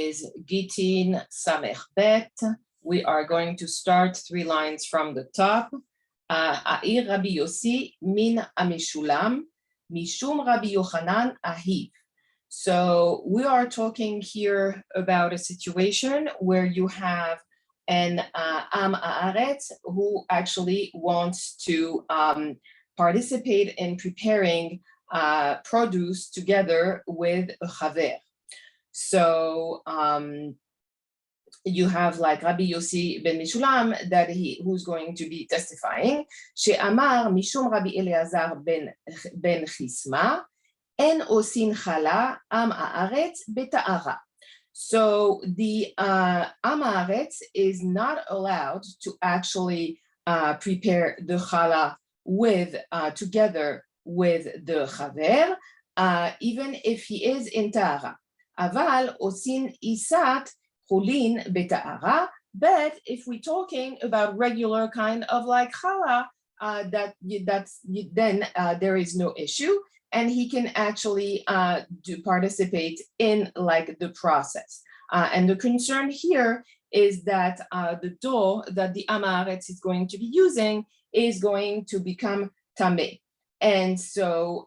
is Gittin Samech Bet. We are going to start 3 lines from the top. A'ir Rabbi Yossi min Amishulam, Mishum Rabbi Yochanan Ahiv. So we are talking here about a situation where you have an Am Haaretz who actually wants to participate in preparing produce together with a chaver. So you have like Rabbi Yossi ben Mishulam that who's going to be testifying. She'amar mishum Rabbi Eleazar ben Chisma en osin chala am haaretz beta'ara. So the Am Haaretz is not allowed to actually prepare the chala with together with the chaver, even if he is in ta'ara. Aval osin isat chulin beta'ara. But if we're talking about regular kind of like chala, then there is no issue, and he can actually participate in like the process. And the concern here is that the dough that the Am Haaretz is going to be using is going to become tameh. And so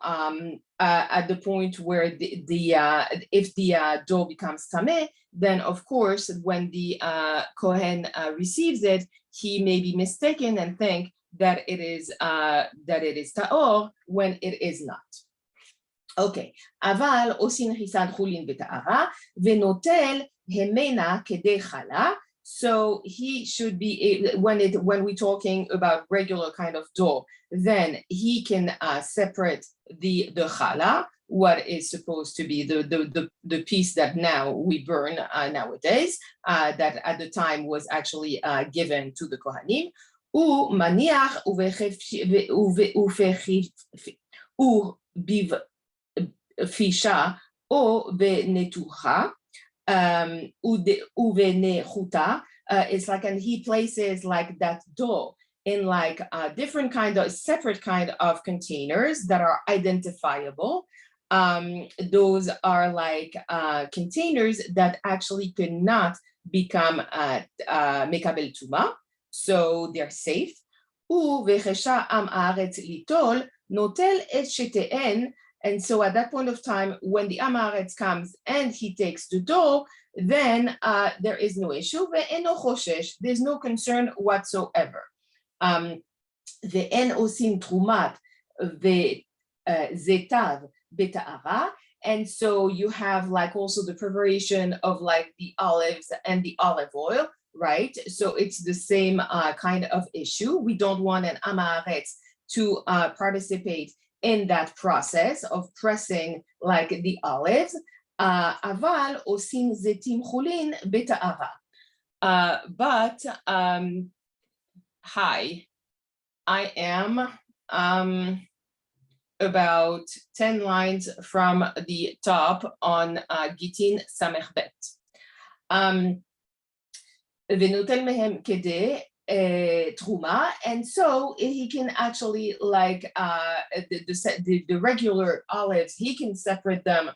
at the point where if the dough becomes tameh, then of course when the Kohen receives it, he may be mistaken and think that it is ta'or when it is not. Okay. Aval osin chisad chulin beta'ara venotel hemena kedei chala. So he should be, when we're talking about regular kind of dough, then he can separate the chala, what is supposed to be the piece that now we burn nowadays, that at the time was actually given to the Kohanim. U maniach ufisha o venetucha. It's like, and he places like that dough in like different kind of separate kind of containers that are identifiable. Those are like containers that actually cannot become mekabel tuma, so they're safe. Uvechesha am haaretz litol notel et shete'en. And so at that point of time, when the Am Haaretz comes and he takes the dough, then there is no issue. Ve'eno choshesh, there's no concern whatsoever. Ve'en osin trumat ve'zetav beta'ara. And so you have like also the preparation of like the olives and the olive oil, right? So it's the same kind of issue. We don't want an Am Haaretz to participate in that process of pressing like the olives. Aval osin zetim chulin beta'ara. But hi, I am about 10 lines from the top on Gittin Samech Bet. Venotel mehem kedei truma, and so he can actually like the regular olives, he can separate them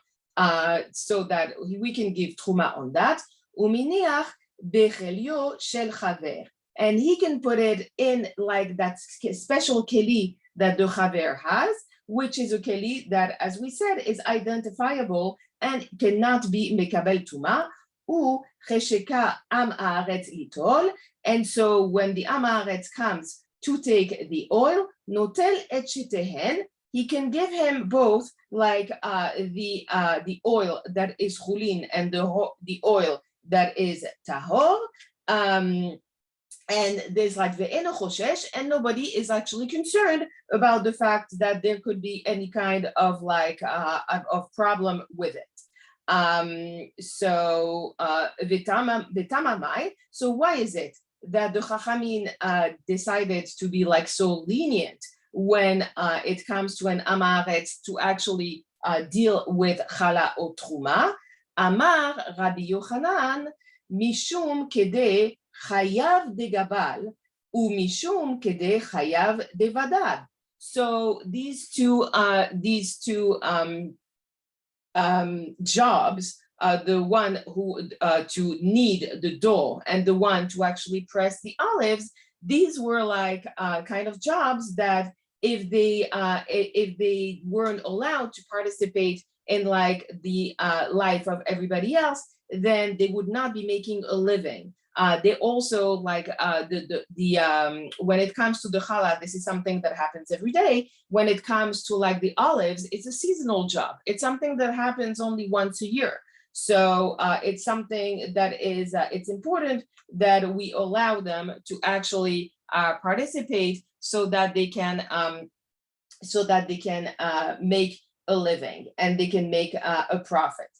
so that we can give truma on that. Uminiach bechelio shel chaver, and he can put it in like that special keli that the chaver has, which is a keli that, as we said, is identifiable and cannot be mekabel tuma. U chesheka am haaretz litol. And so when the Am Haaretz comes to take the oil, notel et shetehen, he can give him both like the oil that is chulin and the oil that is tahor. And there's like ve'eno choshesh, and nobody is actually concerned about the fact that there could be any kind of like of problem with it. So so why is it that the Chachamim decided to be like so lenient when it comes to an Am Haaretz to actually deal with chala or truma? Amar Rabbi Yochanan mishum kedei chayav de gabal u mishum kedei chayav de vadad. So these two jobs the one who to knead the dough and the one to actually press the olives, these were like kind of jobs that if they weren't allowed to participate in like the life of everybody else, then they would not be making a living. They also like when it comes to the challah, this is something that happens every day. When it comes to like the olives, it's a seasonal job. It's something that happens only once a year. So it's something that is, it's important that we allow them to actually participate so that they can make a living and they can make a profit.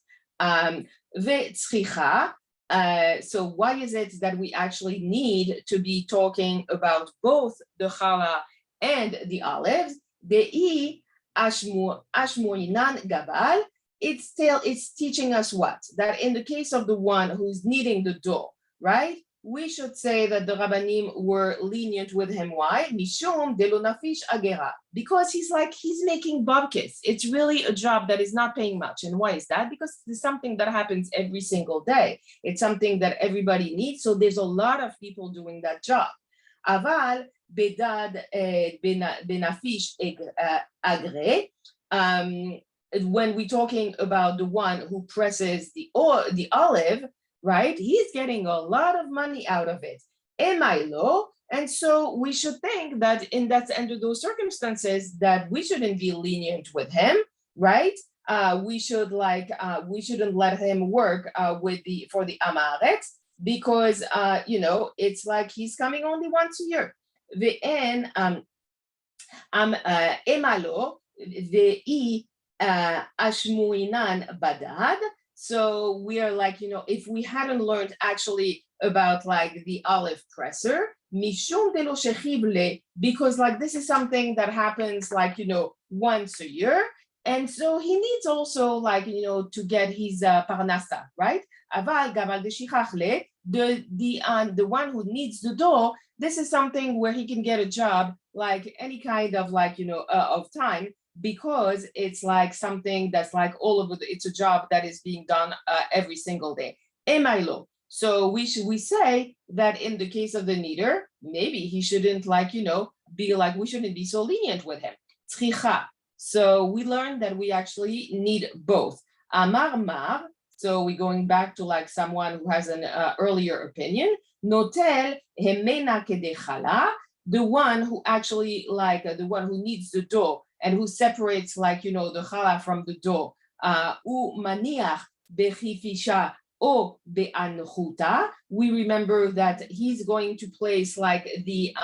So why is it that we actually need to be talking about both the challah and the olives? De'i ashmuinan gabal. It's teaching us what? That in the case of the one who's kneading the dough, right? We should say that the Rabbanim were lenient with him. Why? Mishum delo nafish agera. Because he's making babkes. It's really a job that is not paying much. And why is that? Because it's something that happens every single day. It's something that everybody needs. So there's a lot of people doing that job. Aval bedad benafish agre. When we're talking about the one who presses the olive, right? He's getting a lot of money out of it. Emailo. And so we should think that under those circumstances that we shouldn't be lenient with him, right? We shouldn't let him work for the Amaret because it's like he's coming only once a year. Ve'en emalo ve'i ashmuinan badad. So we are like, if we hadn't learned actually about like the olive presser, mishum delo shechible, because like this is something that happens like, once a year. And so he needs also like, to get his parnasa, right? Aval gaval de shichachle, the one who needs the dough, this is something where he can get a job like any kind of like, of time, because it's like something that's like all over it's a job that is being done every single day. Emailo. So we say that in the case of the kneader, maybe he shouldn't we shouldn't be so lenient with him. Tzricha. So we learned that we actually need both. Amar mar. So we're going back to like someone who has an earlier opinion. Notel hemena kedechala. The one who actually the one who needs the dough and who separates the challah from the dough, u maniach bechifisha o be'anchuta. We remember that he's going to place like the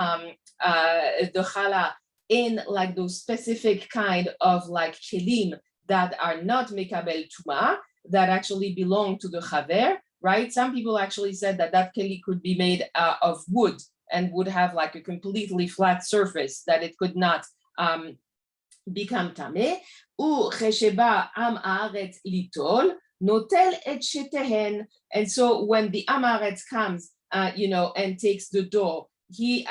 challah in like those specific kind of like kelim that are not mekabel tuma, that actually belong to the chaver, right? Some people actually said that keli could be made of wood and would have like a completely flat surface, that it could not become tameh. U chesheba am haaretz litol notel et shetehen. And so when the am haaretz comes, and takes the dough, he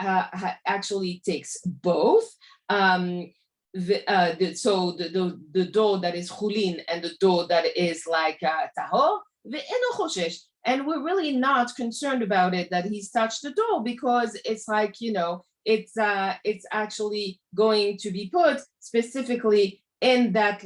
actually takes both. So the dough that is chulin and the dough that is like tahor, ve'eno choshesh. And we're really not concerned about it that he's touched the dough, because it's like, it's actually going to be put specifically in that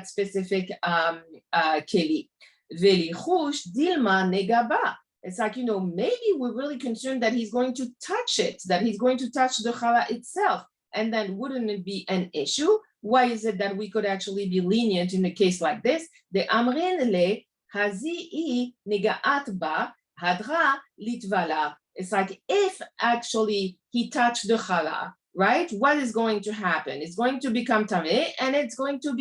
specific keli. Velichush dilma negaba. It's like, maybe we're really concerned that he's going to touch it, that he's going to touch the challah itself. And then wouldn't it be an issue? Why is it that we could actually be lenient in a case like this? The amrin le hazi'i negaat ba hadra litvala. It's like if actually he touched the challah, right? What is going to happen? It's going to become tameh, and it's going to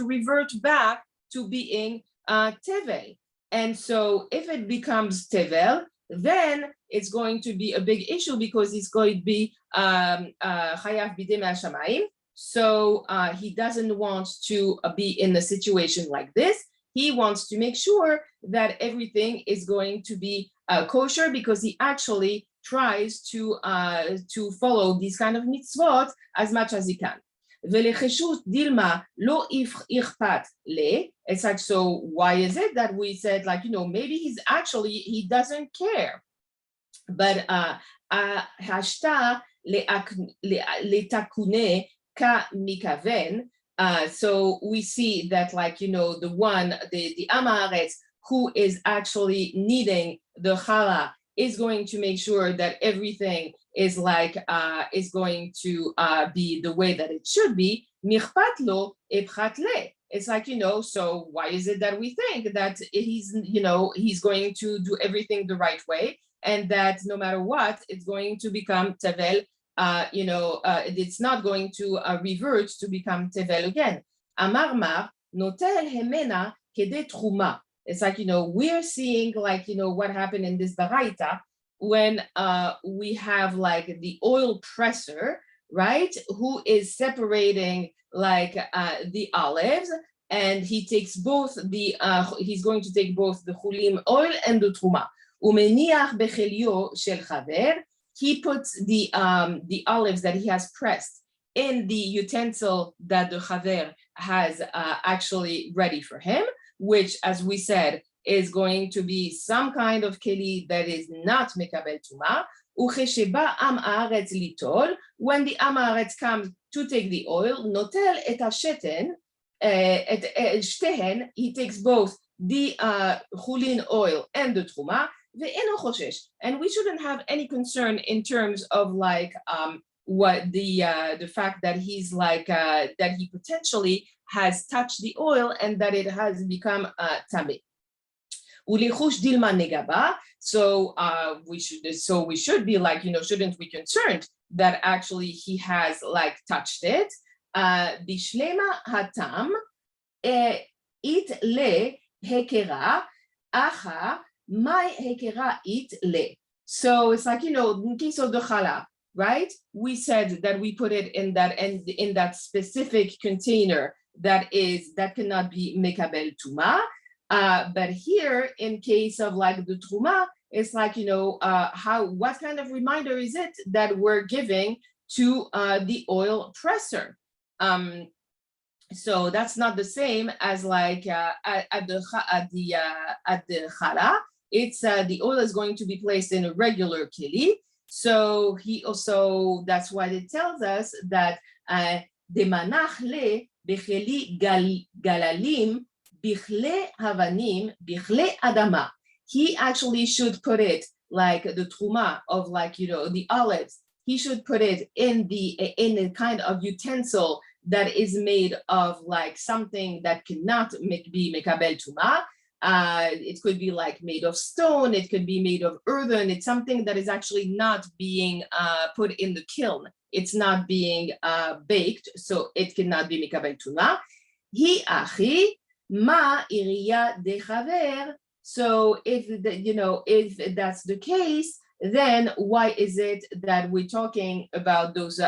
revert back to being tevel. And so if it becomes tevel, then it's going to be a big issue, because it's going to be chayav bidei me'ashamayim. So he doesn't want to be in a situation like this. He wants to make sure that everything is going to be kosher, because he actually tries to follow these kind of mitzvot as much as he can. ולחישות דילמה לא אכפת לי. It's like, so why is it that we said, like, maybe he doesn't care. But השתה לתקונה כמכוון, so we see that, like, the one, the עם הארץ, who is actually needing the challah, is going to make sure that everything is like is going to be the way that it should be. Michpat lo epchat le. It's like, so why is it that we think that he's going to do everything the right way, and that no matter what, it's going to become tevel, it's not going to revert to become tevel again. Amar mar notel hemena kede truma. It's like, we're seeing, like, what happened in this baraita when we have, like, the oil presser, right, who is separating, like, the olives, and he takes both the, he's going to take both the chulim oil and the truma. Umeniach bechelio shel chaver, he puts the olives that he has pressed in the utensil that the chaver has actually ready for him, which, as we said, is going to be some kind of keli that is not mekabel tuma. Uchesheba am haaretz litol, when the am haaretz comes to take the oil, notel et hasheten, et shtehen, he takes both the chulin oil and the truma, ve'eno choshesh, and we shouldn't have any concern in terms of, like, what the fact that he's like that he potentially has touched the oil and that it has become tameh. Ulichush dilma negaba. So we should be like, shouldn't be concerned that actually he has, like, touched it. Bishlema hatam it le hekera acha my hekera it le. So it's like, in case of the challah, right? We said that we put it in that specific container that cannot be mekabel tuma. But here, in case of, like, the truma, it's like, what kind of reminder is it that we're giving to the oil presser? So that's not the same as, like, at the challah. It's the oil is going to be placed in a regular keli. So that's why it tells us that demanach le becheli galalim bichle havanim bichle adama. He actually should put it, like, the truma of, like, the olives. He should put it in a kind of utensil that is made of, like, something that cannot be mekabel tuma. It could be, like, made of stone, it could be made of earthen. It's something that is actually not being put in the kiln. It's not being baked, so it cannot be mekabel tuma. Hi achi ma iriya de chaver. So if that's the case, then why is it that we're talking about those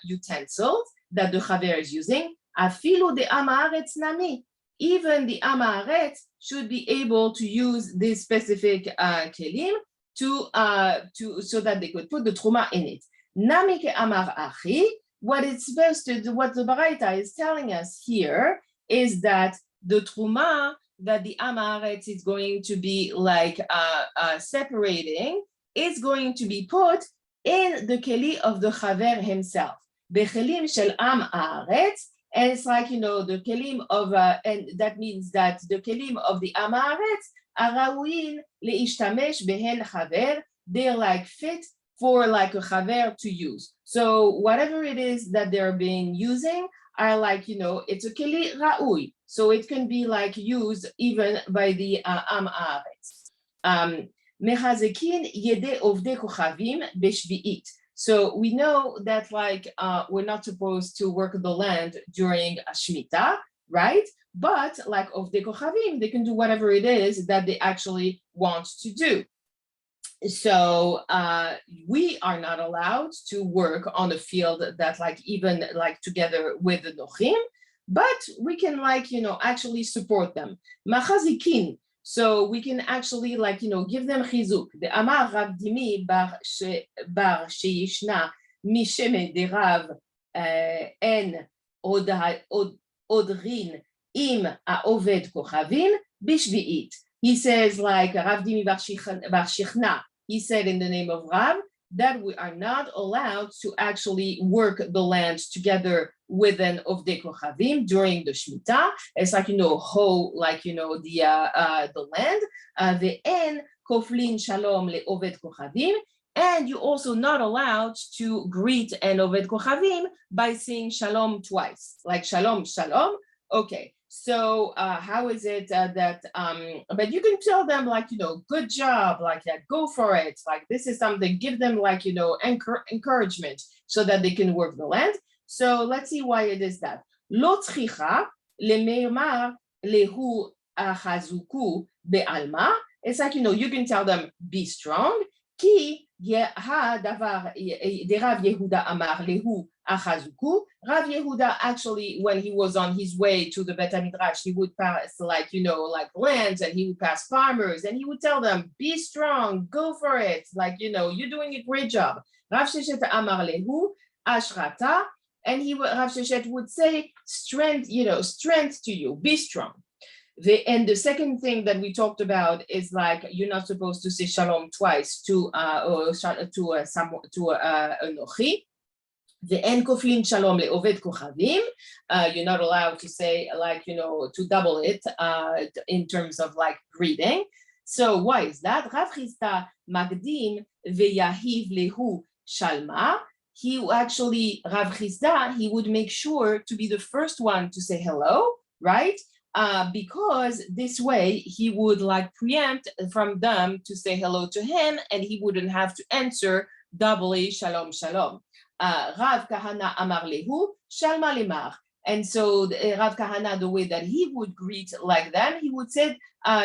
utensils that the chaver is using? Afilu de am haaretz nami. Even the am haaretz should be able to use this specific kelim so that they could put the truma in it. Nami ke amar achi. What the baraita is telling us here is that the truma that the am haaretz is going to be, like, separating is going to be put in the keli of the chaver himself. Bechelim shel am haaretz. And it's like, the kelim of, and that means that the kelim of the am haaretz are ra'uin leishtamesh behen chaver. They're, like, fit for, like, a chaver to use. So whatever it is that they're being using are, like, it's a keli ra'ui. So it can be, like, used even by the am haaretz. Mechazekin yede ovdei kochavim b'shvi'it. So we know that, like, we're not supposed to work the land during a Shemitah, right? But, like, ovdei kochavim, they can do whatever it is that they actually want to do. So we are not allowed to work on a field that, like, even, like, together with the nochim, but we can, like, actually support them. Machazikin. So we can actually, like, give them chizuk. The amar Rav Dimi bar sheyishna misheme de Rav en odrin im ha'oved kochavim bishvi'it. He says, like Rav Dimi Bar Shichna, he said in the name of Rav, that we are not allowed to actually work the land together with an Ovdei Kochavim during the Shemitah. It's like, hoe, like, the land. Ve'en koflin shalom le'oved Kochavim. And you're also not allowed to greet an Oved Kochavim by saying shalom twice, like shalom, shalom. Okay. So how is it that, but you can tell them like, good job, like that, go for it. Like this is something, give them like, encouragement so that they can work the land. So let's see why it is that. Lo tzricha lemeimar lehu achazuku be'alma. It's like, you can tell them, be strong. Ki davar de Rav Yehuda amar lehu achazuku. Rav Yehuda actually, when he was on his way to the Bet HaMidrash, he would pass like lands, and he would pass farmers, and he would tell them, be strong, go for it. Like, you're doing a great job. Rav Sheshet amar lehu ashrata, and Rav Sheshet would say, strength to you, be strong. And the second thing that we talked about is like you're not supposed to say shalom twice to Anochi. The en koflin shalom le'oved kochavim. You're not allowed to say like to double it in terms of like greeting. So why is that? Rav Chisda magdim ve'yahiv lehu shalma. He actually, Rav Chisda, he would make sure to be the first one to say hello, right? Because this way he would like preempt from them to say hello to him, and he wouldn't have to answer doubly shalom shalom. Rav Kahana amar lehu shalma lemar. And so Rav Kahana, the way that he would greet like them, he would say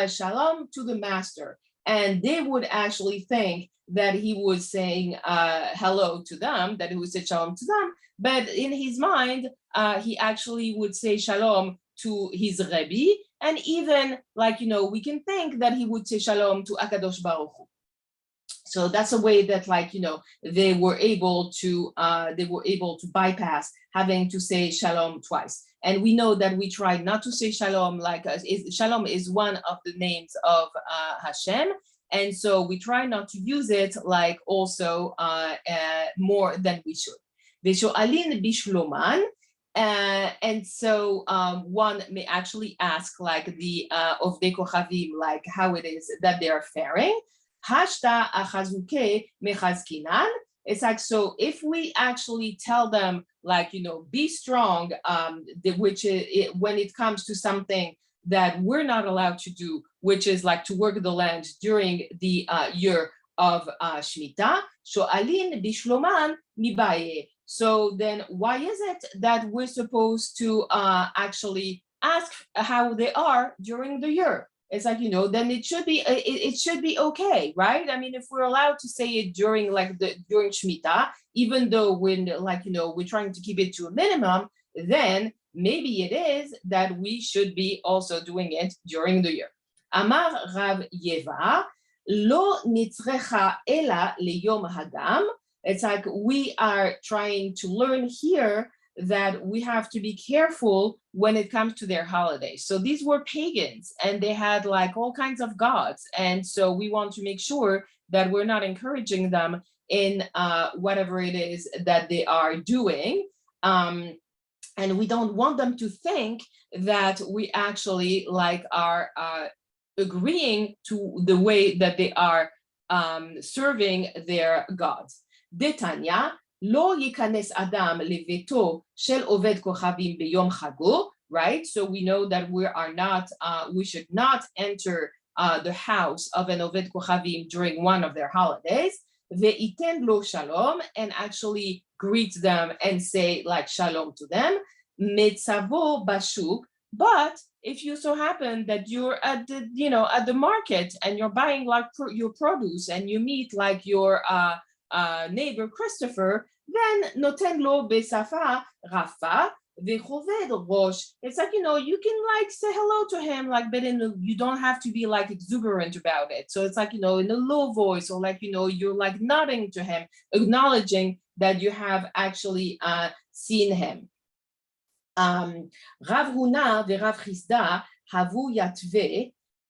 shalom to the master, and they would actually think that he was saying hello to them, that he would say shalom to them, but in his mind he actually would say shalom to his Rebbe, and even like we can think that he would say shalom to Akadosh Baruch Hu. So that's a way that like they were able to bypass having to say shalom twice. And we know that we tried not to say shalom, like shalom is one of the names of Hashem, and so we try not to use it like also more than we should. Vesho'alin bishloman. And so one may actually ask like the Ovdei Kochavim, like how it is that they are faring. Hashta achazuke mechazkinan. It's like, so if we actually tell them like, be strong, which is when it comes to something that we're not allowed to do, which is like to work the land during the year of Shemitah, sho'alin bishloman mibaye. So then why is it that we're supposed to actually ask how they are during the year? It's like, then it should be okay, right? I mean, if we're allowed to say it during Shemitah, even though when like, we're trying to keep it to a minimum, then maybe it is that we should be also doing it during the year. Amar Rav Yeva, lo nitzrecha ela leyom hagam. It's like we are trying to learn here that we have to be careful when it comes to their holidays. So these were pagans, and they had like all kinds of gods. And so we want to make sure that we're not encouraging them in whatever it is that they are doing. And we don't want them to think that we actually like are agreeing to the way that they are serving their gods. Detanya, lo yikanes adam leveto shel oved kochavim beyom chago, right? So we know that we should not enter the house of an oved kochavim during one of their holidays. Ve'iten lo shalom, and actually greet them and say like shalom to them. Metzavo bashuk, but if you so happen that you're at the market and you're buying like your produce, and you meet like your neighbor Christopher, then noten lo besafa rafa vechoved rosh. It's like, you can like say hello to him, like, but you don't have to be like exuberant about it. So it's like, in a low voice, or like, you're like nodding to him, acknowledging that you have actually seen him. רב הונא ורב חיסדא הבו יתווה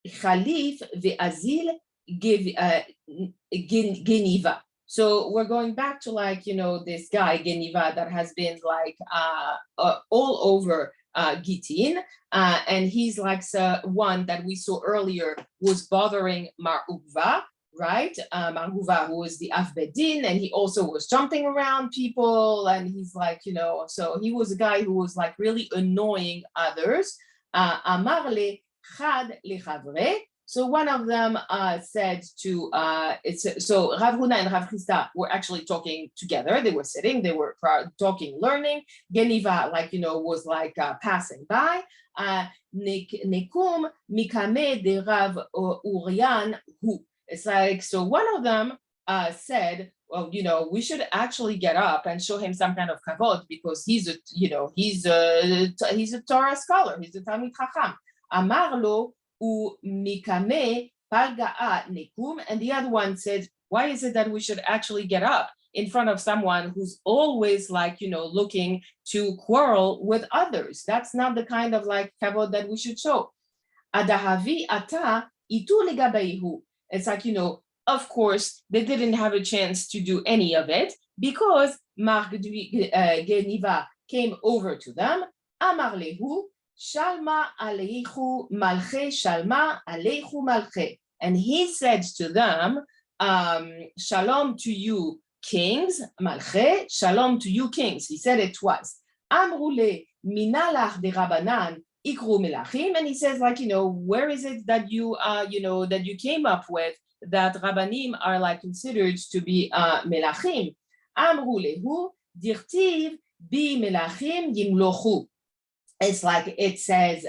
חליף ואזיל גניבה. So we're going back to like, you know, this guy, Geniva, that has been like all over Gittin. And he's like one that we saw earlier was bothering Mar Ukva, right? Mar Ukva, who was the Afbedin, and he also was jumping around people. And he's like, you know, so he was a guy who was like really annoying others. Amar le chad lechavre. So one of them said to, so Rav Huna and Rav Chisda were actually talking together. They were sitting, they were talking, learning. Geniva, like, you know, was like passing by. Nekum mikame de Rav Urian hu. It's like, so one of them said, well, you know, we should actually get up and show him some kind of kavod because he's a, you know, he's a Torah scholar, he's a Talmid Chacham. Amar lo mikame palga'a nekum, and the other one said, why is it that we should actually get up in front of someone who's always like, you know, looking to quarrel with others? That's not the kind of like kavod that we should show. Adahavi ata itu legabeihu. It's like, you know, of course, they didn't have a chance to do any of it because Mar Geniva came over to them. Amar lehu Shalma aleichu malche, Shalma aleichu malche. And he said to them, Shalom to you, kings, malche, Shalom to you, kings. He said it twice. Amrule minalach de Rabanan ikru melachim. And he says, like, you know, where is it that you, you know, that you came up with that Rabbanim are like considered to be melachim? Amrulehu dirtiv bi melachim yimlochu. It's like it says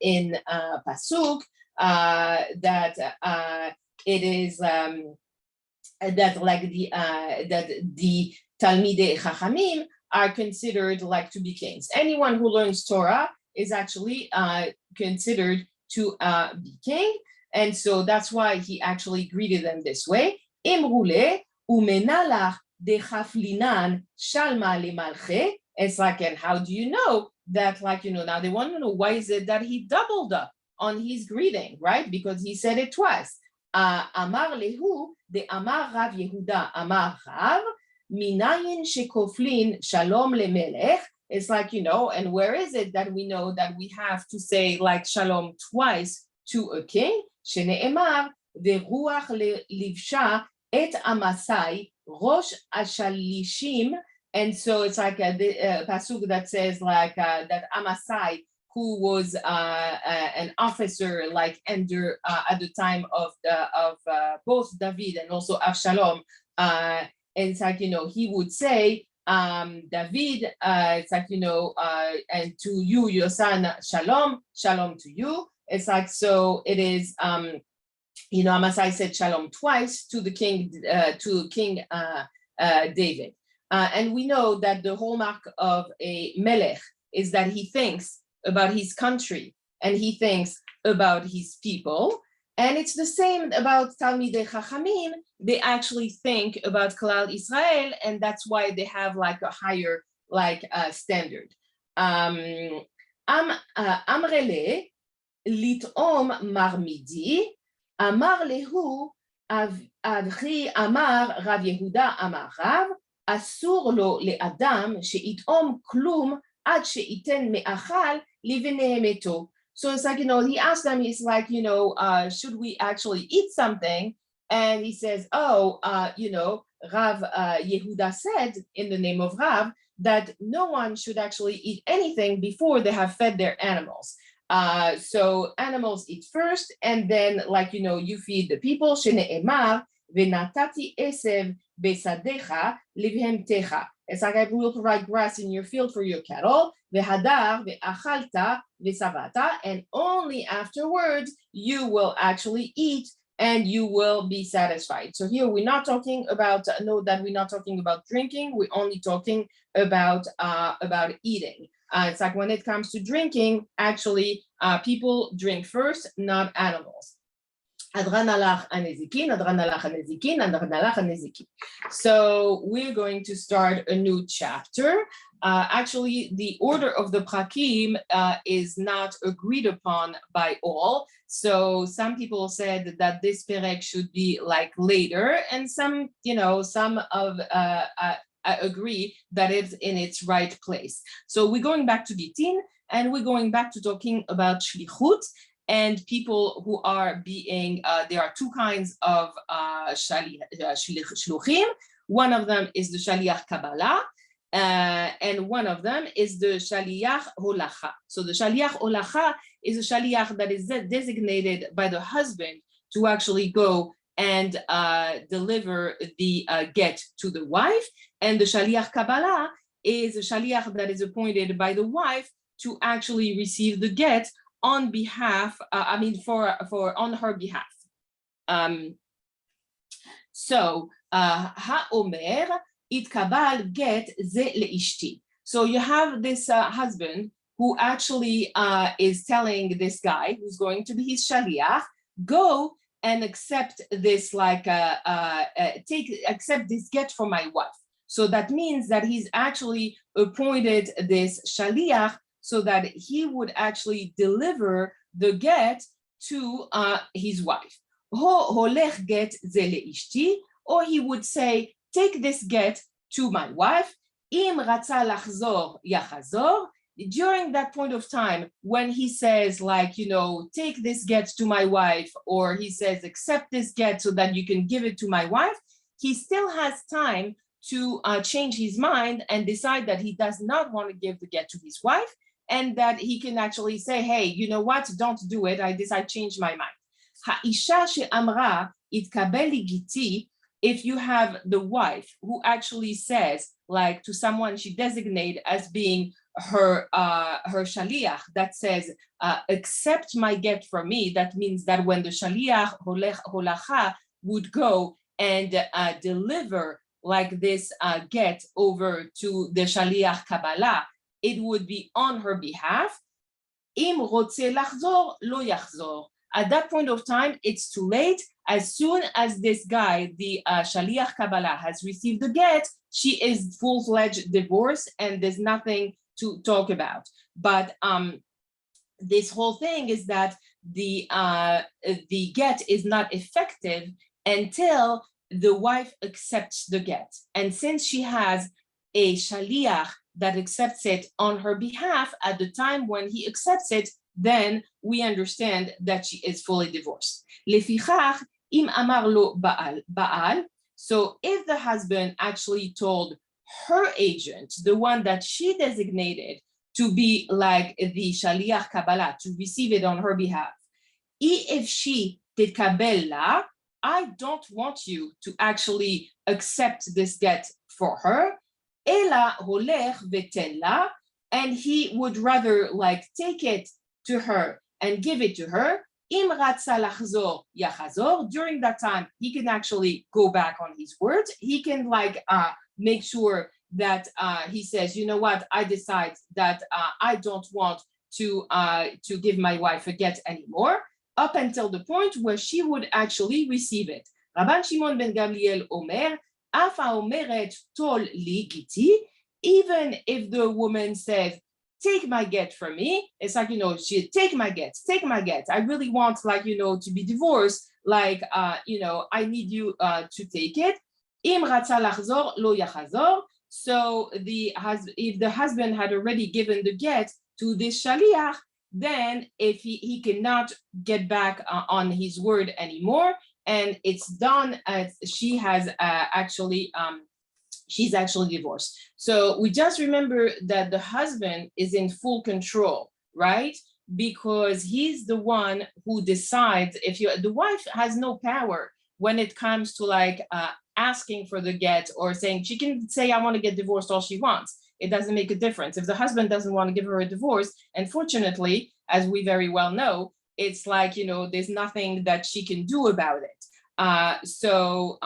in pasuk that it is that like that the Talmidei Chachamim are considered like to be kings. Anyone who learns Torah is actually considered to be king, and so that's why he actually greeted them this way. Imrule umenalach de chaflinan shalma lemalche. It's like, and how do you know that, like, you know, now they want to know why is it that he doubled up on his greeting, right? Because he said it twice. Amar lehu de Amar Rav Yehuda Amar Rav minayin shekoflin shalom lemelech. It's like, you know, and where is it that we know that we have to say like shalom twice to a king? Shene'emar veruach livsha et amasai rosh ashalishim. And so it's like a pasuk that says like that Amasai, who was an officer like under at the time of both David and also Avshalom, and it's like, you know, he would say, David, it's like, you know, and to you, your son, shalom, shalom to you. It's like, so it is, you know, Amasai said shalom twice to the king, David. And we know that the hallmark of a melech is that he thinks about his country and he thinks about his people. And it's the same about Talmidei Chachamim. They actually think about Klal Israel, and that's why they have like a higher like standard. Amrele litom marmidi amar lehu avchi amar Rav Yehuda amar Rav. אסור לו לאדם שיטעום כלום עד שייתן מאכל לבני מתו. So it's like, you know, he asked them, he's like, you know, should we actually eat something? And he says, oh, you know, Rav Yehuda said in the name of Rav that no one should actually eat anything before they have fed their animals. So animals eat first, and then, like, you know, you feed the people. Shene'emar v'natati esev besadecha livhemtecha. It's like, I will provide grass in your field for your cattle. V'hadar ve'achalta v'savata, and only afterwards you will actually eat and you will be satisfied. So here we're not talking about, know that we're not talking about drinking. We're only talking about eating. It's like when it comes to drinking, actually, people drink first, not animals. Adran alach hanezikin, adran alach hanezikin, adran alach hanezikin. So we're going to start a new chapter. Actually, the order of the prakim is not agreed upon by all. So some people said that this perek should be like later, and some agree that it's in its right place. So we're going back to Gittin, and we're going back to talking about shlichut and people who are being, there are two kinds of shluchim. One of them is the shaliach Kabbalah, and one of them is the shaliach holacha. So the shaliach holacha is a shaliach that is designated by the husband to actually go and deliver the get to the wife. And the shaliach Kabbalah is a shaliach that is appointed by the wife to actually receive the get on behalf, on her behalf. So, ha'omer itkabal get ze leishti. So you have this husband who actually is telling this guy who's going to be his shaliach, go and accept this, accept this get from my wife. So that means that he's actually appointed this shaliach so that he would actually deliver the get to his wife. Holech get ze leishti, or he would say, take this get to my wife. Im ratza lachzor yachazor. During that point of time, when he says, take this get to my wife, or he says, accept this get so that you can give it to my wife, he still has time to change his mind and decide that he does not want to give the get to his wife, and that he can actually say, hey, you know what, don't do it, I decide to change my mind. Ha'isha she'amra itkabel ligiti, if you have the wife who actually says, to someone she designated as being her shaliach, that says, accept my get from me, that means that when the shaliach holacha would go and deliver this get over to the shaliach Kabbalah, it would be on her behalf. Im rotze lachzor lo yachzor. At that point of time, it's too late. As soon as this guy, the shaliach Kabbalah, has received the get, she is full-fledged divorced, and there's nothing to talk about. But this whole thing is that the get is not effective until the wife accepts the get. And since she has a shaliach that accepts it on her behalf, at the time when he accepts it, then we understand that she is fully divorced. Lefichach im amar lo baal. So if the husband actually told her agent, the one that she designated to be the shaliach Kabbalah, to receive it on her behalf, if she titkabel la, I don't want you to actually accept this get for her, ela holech veten la, and he would rather take it to her and give it to her. Im ratza lachzor yachazor. During that time, he can actually go back on his word. He can make sure that he says, you know what, I decide that I don't want to give my wife a get anymore, up until the point where she would actually receive it. Rabban Shimon ben Gamliel omer, afa omeret tol li giti, even if the woman says, take my get from me, it's she take my get. I really want to be divorced. I need you to take it. Im ratza lachzor lo yachazor. So if the husband had already given the get to this shaliach, then if he cannot get back on his word anymore, and it's done, as she has she's actually divorced. So we just remember that the husband is in full control, right? Because he's the one who decides. The wife has no power when it comes to asking for the get, or saying, she can say, I want to get divorced all she wants. It doesn't make a difference. If the husband doesn't want to give her a divorce, unfortunately, as we very well know, it's there's nothing that she can do about it. So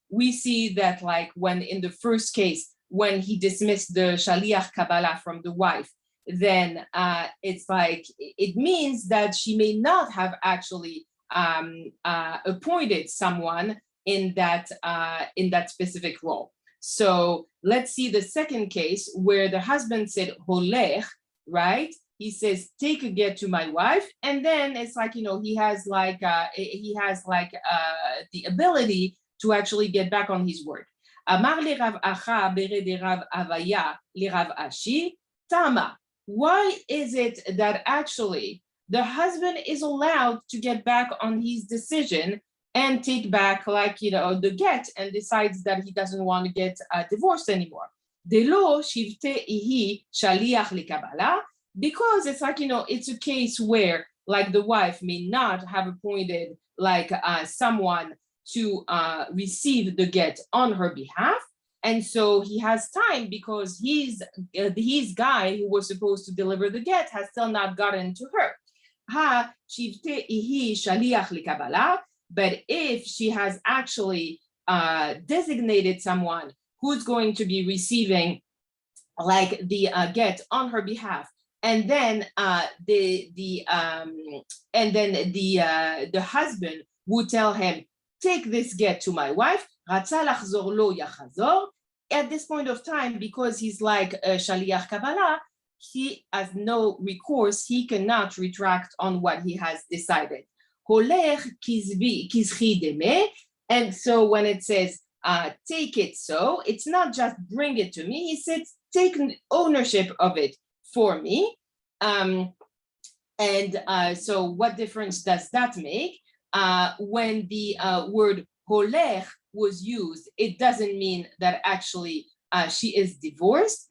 we see that when in the first case, when he dismissed the shaliach Kabbalah from the wife, then it's it means that she may not have actually appointed someone in that specific role. So let's see the second case where the husband said holech, right? He says, take a get to my wife, and then it's like, he has like the ability to actually get back on his word. Amar le Rav Acha bere de Rav Avaya le Rav Ashi Tama. Why is it that actually the husband is allowed to get back on his decision and take back the get and decides that he doesn't want to get divorced anymore? Delo shivte ihi shaliach likabala. Because it's like, it's a case where like the wife may not have appointed someone to receive the get on her behalf. And so he has time because his guy who was supposed to deliver the get has still not gotten to her. Ha shivte ihi shaliach likabala. But if she has actually designated someone who's going to be receiving the get on her behalf, and then the husband would tell him, take this get to my wife. At this point of time, because he's like shaliach kabbalah, he has no recourse. He cannot retract on what he has decided. And so when it says take it, so it's not just bring it to me. He says take ownership of it for me. So what difference does that make? When the word holech was used, it doesn't mean that actually she is divorced.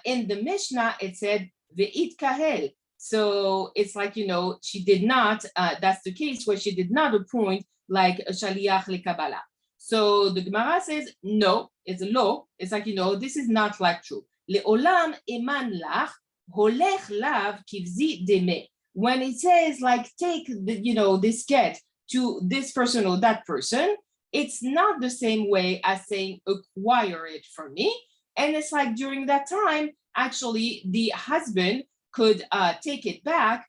In the Mishnah, it said ve'it kahel. So it's like, she did not, that's the case where she did not appoint like a shaliach lekabbalah. So the Gemara says, no, it's a law. It's like, this is not like true. Le'olam eman lach, holech lav kivzi deme. When it says like, take the, this get to this person or that person, it's not the same way as saying acquire it from me. And it's like during that time, actually the husband could take it back,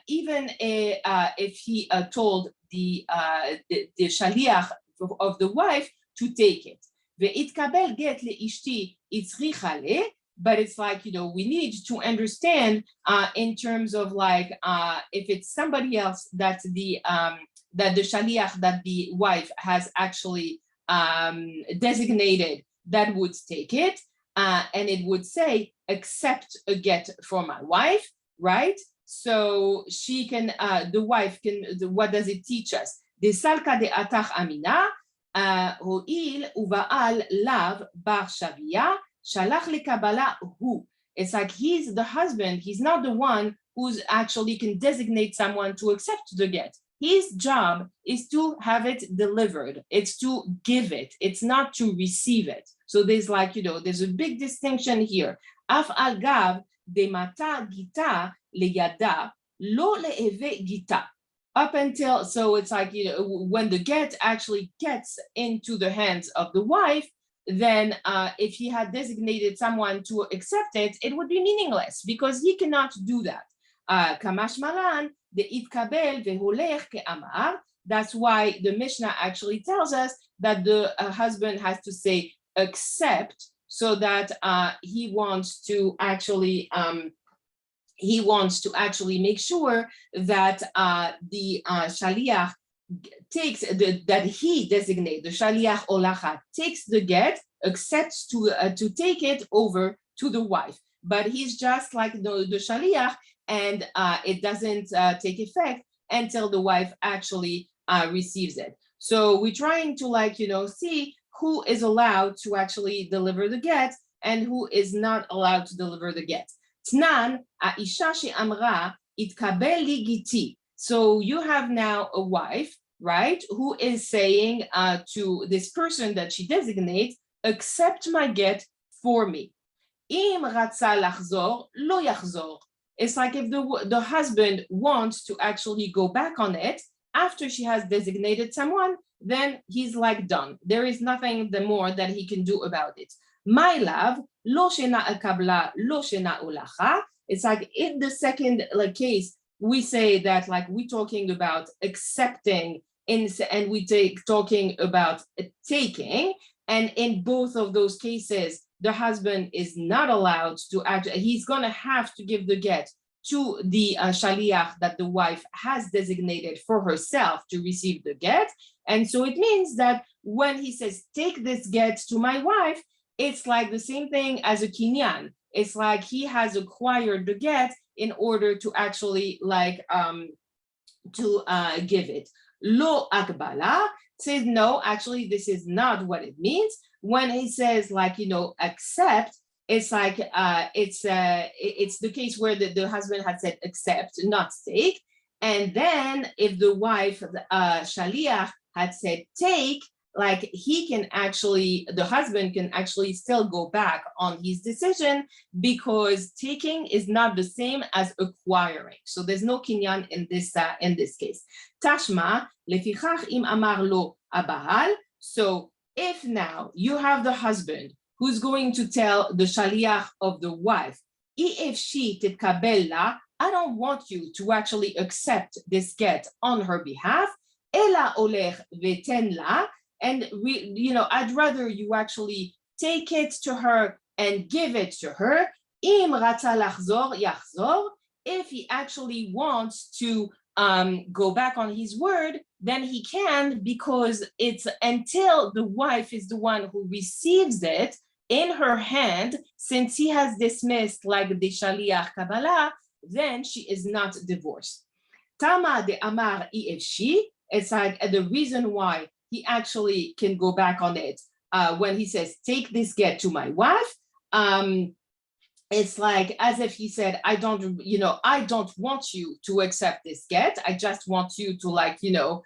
even if he told the shaliach of the wife to take it. Ve'itkabel get le'ishti itzricha le. But it's like, we need to understand in terms of like, if it's somebody else that the shaliach, that the wife has actually designated, that would take it, and it would say, accept a get for my wife, right? So she can, the wife can, what does it teach us? De salka de atach amina, ho'il uva'al lav bar shavia, shalach lekabbalah hu. It's like he's the husband, he's not the one who's actually can designate someone to accept the get. His job is to have it delivered. It's to give it. It's not to receive it. So there's like, there's a big distinction here. Af al gav de mata gita leyada lo le'eve gita. Up until, so it's like, when the get actually gets into the hands of the wife, then if he had designated someone to accept it, it would be meaningless because he cannot do that. Kamash malan de itkabel veholech ke'amar. That's why the Mishnah actually tells us that the husband has to say accept, so that he wants to actually make sure that the shaliach takes that he designates, the shaliach olacha takes the get, accepts to take it over to the wife, but he's just like the shaliach, and it doesn't take effect until the wife actually receives it. So we're trying to see who is allowed to actually deliver the get and who is not allowed to deliver the get. Tnan aisha she'amra itkabel li giti. So you have now a wife, right, who is saying to this person that she designates, accept my get for me. Im ratza lachzor lo yachzor. It's like if the husband wants to actually go back on it after she has designated someone, then he's like done. There is nothing more that he can do about it. My love, lo shena akabla, lo shena ulacha. It's like in the second case, we say that like we're talking about accepting and we talking about taking. And in both of those cases, the husband is not allowed to act. He's going to have to give the get to the shaliach that the wife has designated for herself to receive the get. And so it means that when he says, take this get to my wife, it's like the same thing as a kinyan. It's like he has acquired the get in order to actually like give it. Lo akbala says, no, actually, this is not what it means. When he says like, accept, it's like, it's the case where the husband had said accept, not take. And then if the wife, shaliach, had said take, like he can actually, the husband can actually still go back on his decision because taking is not the same as acquiring. So there's no kinyan in this case. Tashma, lefichach im amar lo abahal. So if now you have the husband who's going to tell the shaliach of the wife, if she titkabel la, I don't want you to actually accept this get on her behalf, ela olech veten la, and I'd rather you actually take it to her and give it to her. Im ratza lachzor yachzor. If he actually wants to go back on his word, then he can, because it's until the wife is the one who receives it in her hand, since he has dismissed like the shaliach kabbalah, then she is not divorced. Tama de amar ifshi. It's like the reason why he actually can go back on it when he says, take this get to my wife. It's like as if he said, I don't want you to accept this get. I just want you to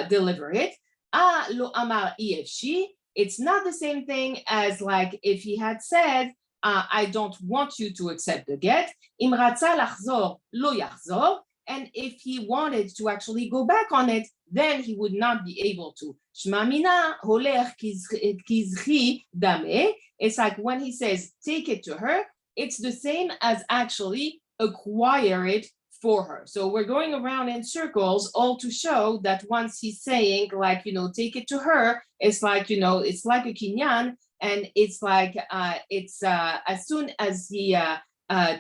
deliver it. Lo amar ifshi. It's not the same thing as like if he had said, I don't want you to accept the get. Im ratza lachzor lo yachzor. And if he wanted to actually go back on it, then he would not be able to. Shma mina holech kizchi dame. It's like when he says, take it to her, it's the same as actually acquire it for her. So we're going around in circles all to show that once he's saying take it to her, it's like, it's like a kinyan, and it's like, as soon as he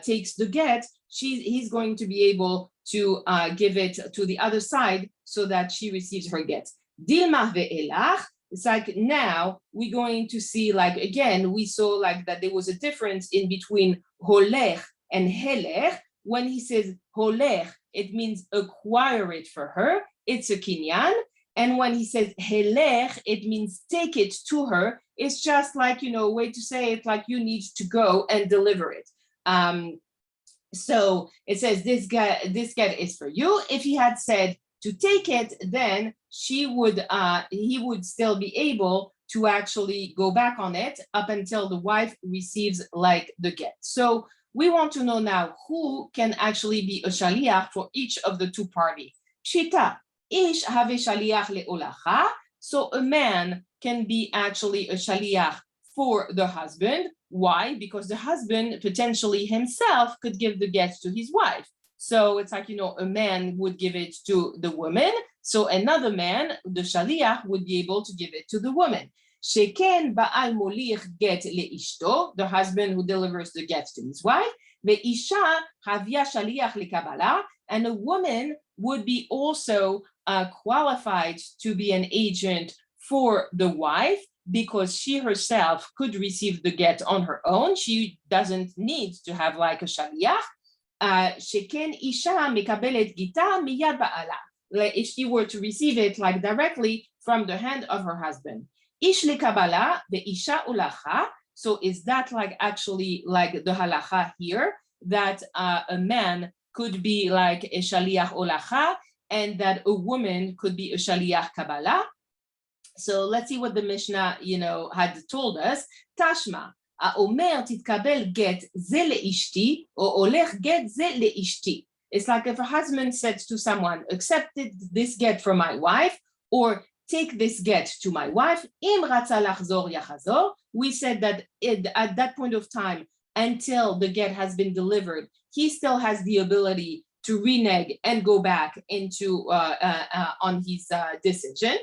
takes the get, he's going to be able to give it to the other side so that she receives her get. Dilma ve'elach. It's like now we're going to see, like, again, we saw like that there was a difference in between holech and helech. When he says holech, it means acquire it for her. It's a kinyan. And when he says helech, it means take it to her. It's just like, a way to say it, like you need to go and deliver it. So it says this get is for you. If he had said to take it, then he would still be able to actually go back on it up until the wife receives like the get. So we want to know now who can actually be a shaliach for each of the two parties. Shita, ish have shaliach le'olacha. So a man can be actually a shaliach for the husband. Why? Because the husband potentially himself could give the get to his wife. So it's like, a man would give it to the woman. So another man, the shaliach, would be able to give it to the woman. Sheken ba'al molich get le'ishto, the husband who delivers the get to his wife. Ve'isha havia shaliach lekabbalah, and a woman would be also qualified to be an agent for the wife, because she herself could receive the get on her own. She doesn't need to have like a shaliach. Sheken isha mekabelet gita miyad ba'ala. If she were to receive it like directly from the hand of her husband. Ish lekabala ve'isha ulacha. So is that like actually like the halacha here, that a man could be like a shaliach ulacha and that a woman could be a shaliach kabbalah? So let's see what the Mishnah, had told us. Tashma, Omer titkabel get ze leishti, or olech get ze leishti. It's like if a husband says to someone, accept this get from my wife, or take this get to my wife. Im ratza lachzor yachazor. We said that at that point of time, until the get has been delivered, he still has the ability to renege and go back into on his decision.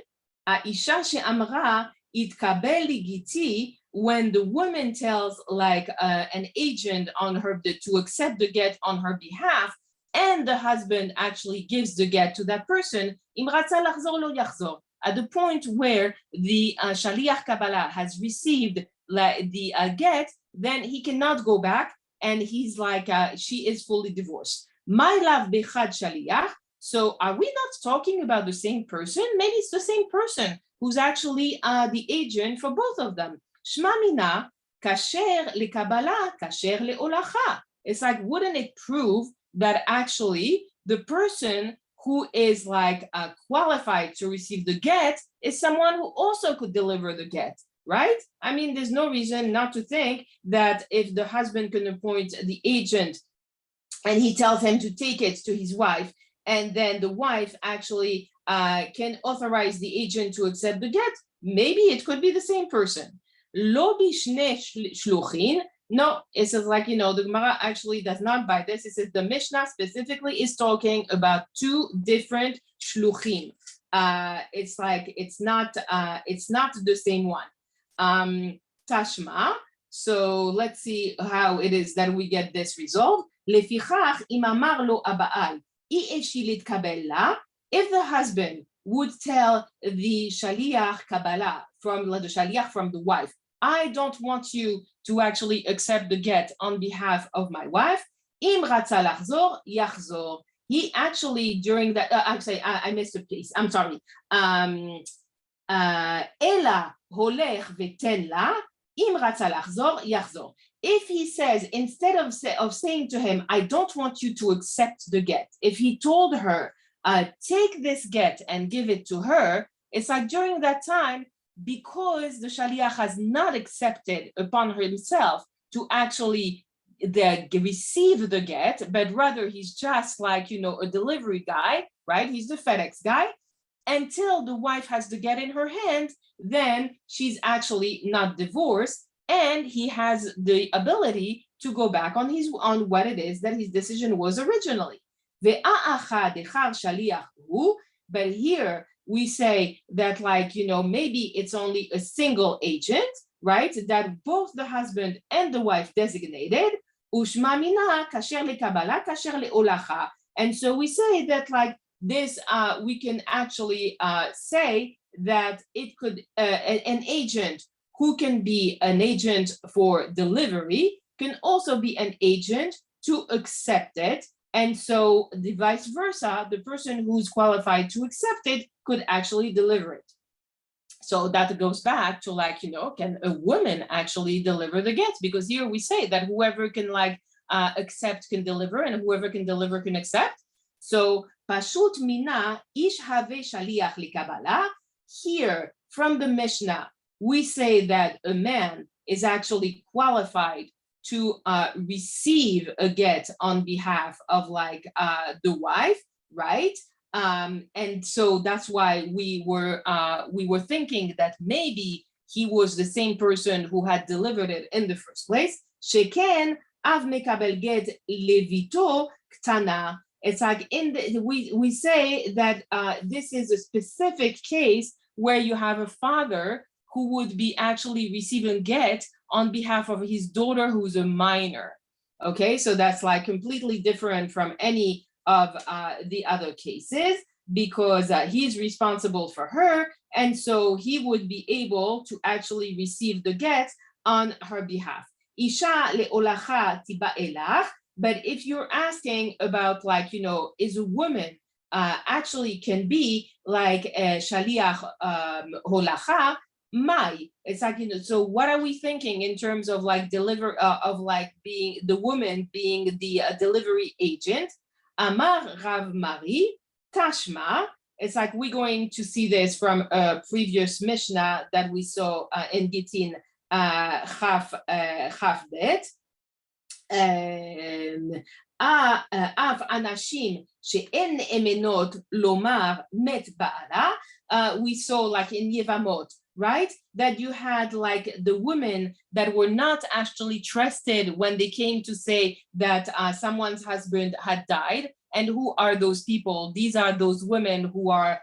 Isha she'amra itkabel ligiti, when the woman tells like an agent on her to accept the get on her behalf, and the husband actually gives the get to that person, im ratza lachzor lo yachzor. At the point where the shaliach Kabbalah has received the get, then he cannot go back, and he's like, she is fully divorced. My love bechad shaliach. So are we not talking about the same person? Maybe it's the same person who's actually the agent for both of them. Shma mina kasher lekabbalah, kasher leolacha. It's like, wouldn't it prove that actually the person who is like qualified to receive the get is someone who also could deliver the get, right? I mean, there's no reason not to think that if the husband can appoint the agent and he tells him to take it to his wife, and then the wife actually can authorize the agent to accept the get, maybe it could be the same person. Lo bishne shluchin. No, it says like, the Gemara actually does not buy this. It says the Mishnah specifically is talking about two different shluchim. It's like, it's not the same one. Tashma. So let's see how it is that we get this resolved. Lefichach im amar lo aba'al, if the husband would tell the shaliach Kabbalah from the wife, I don't want you to actually accept the get on behalf of my wife. Im ratza lachzor yachzor. He actually during that I missed a piece. I'm sorry. Ela holech veten la. Im ratza lachzor yachzor. If he says, instead of saying to him, I don't want you to accept the get, if he told her, take this get and give it to her, it's like during that time, because the shaliach has not accepted upon himself to actually receive the get, but rather he's just like, a delivery guy, right? He's the FedEx guy. Until the wife has the get in her hand, then she's actually not divorced, and he has the ability to go back on what it is that his decision was originally. But here we say that, like, maybe it's only a single agent, right? That both the husband and the wife designated. And so we say that, like, this, we can actually say that it could, an agent who can be an agent for delivery can also be an agent to accept it. And so the vice versa, the person who's qualified to accept it could actually deliver it. So that goes back to, like, can a woman actually deliver the get? Because here we say that whoever can accept can deliver, and whoever can deliver can accept. So pashut mina ish have shaliach likabbalah. Here from the Mishnah, we say that a man is actually qualified to receive a get on behalf of the wife, right? And so that's why we were thinking that maybe he was the same person who had delivered it in the first place. Sheken av mekabel get levito ktana. It's like we say that this is a specific case where you have a father who would be actually receiving get on behalf of his daughter who's a minor. Okay, so that's like completely different from any of the other cases, because he's responsible for her, and so he would be able to actually receive the get on her behalf. Isha leolacha tiba elach. But if you're asking about, is a woman actually can be like a shaliach holacha, it's like, so what are we thinking in terms of being the woman being the delivery agent? Amar Rav Mari Tashma. It's like we're going to see this from a previous Mishnah that we saw in Gittin Chaf Bet. Av anashim she'en emenot lomar met ba'ala. We saw like in Yevamot, right? That you had like the women that were not actually trusted when they came to say that someone's husband had died. And who are those people? These are those women who are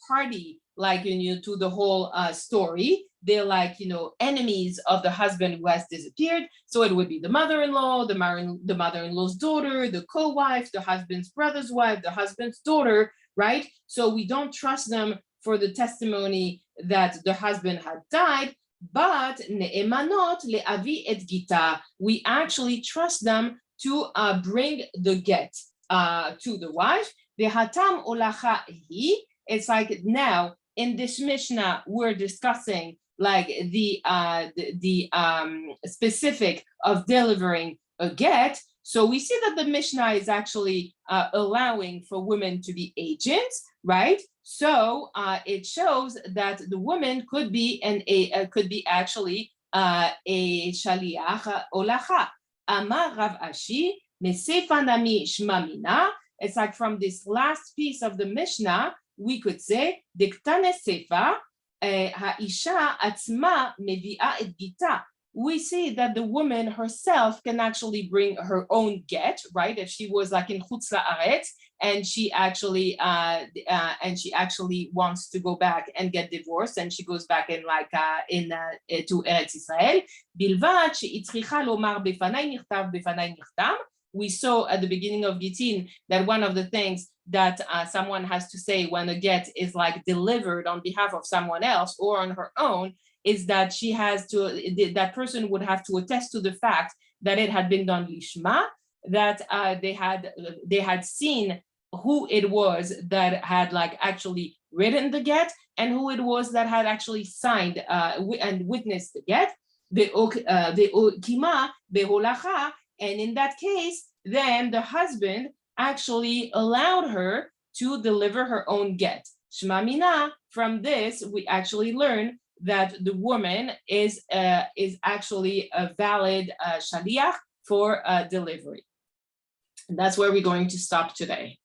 party, like, to the whole story. They're like, enemies of the husband who has disappeared. So it would be the mother-in-law, the mother-in-law's daughter, the co-wife, the husband's brother's wife, the husband's daughter, right? So we don't trust them for the testimony that the husband had died, but ne'emanot le'avi et gita. We actually trust them to bring the get to the wife. Ve'hatam olacha hi. It's like now in this Mishnah we're discussing like the specific of delivering a get. So we see that the Mishnah is actually allowing for women to be agents, right? So it shows that the woman could be actually a shaliach olacha. Amar Rav Ashi mesefa nami shma mina. It's like from this last piece of the Mishnah, we could say diktane sefa ha'isha atzma mevi'a et gita. We see that the woman herself can actually bring her own get, right? If she was like in Chutz La'aretz and she actually wants to go back and get divorced, and she goes back in like to Eretz Israel. Bilvad she'itzricha lomar befanai nichtav befanai nichtam. We saw at the beginning of Gittin that one of the things that someone has to say when a get is like delivered on behalf of someone else or on her own is that she has to, that person would have to attest to the fact that it had been done lishma, that they had seen who it was that had like actually written the get and who it was that had actually signed and witnessed the get. And in that case, then the husband actually allowed her to deliver her own get. Shma mina, from this, we actually learn that the woman is actually a valid shaliach for delivery. And that's where we're going to stop today.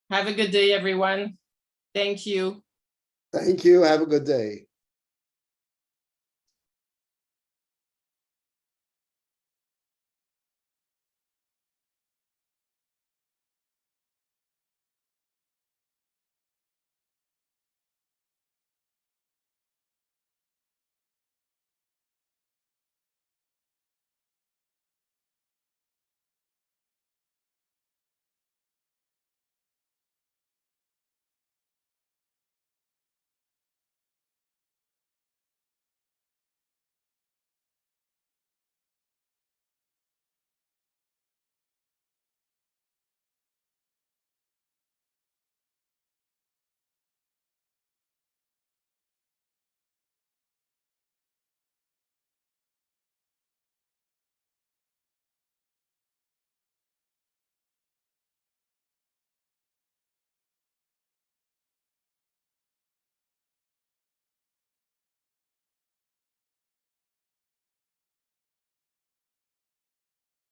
Have a good day, everyone. Thank you. Thank you. Have a good day.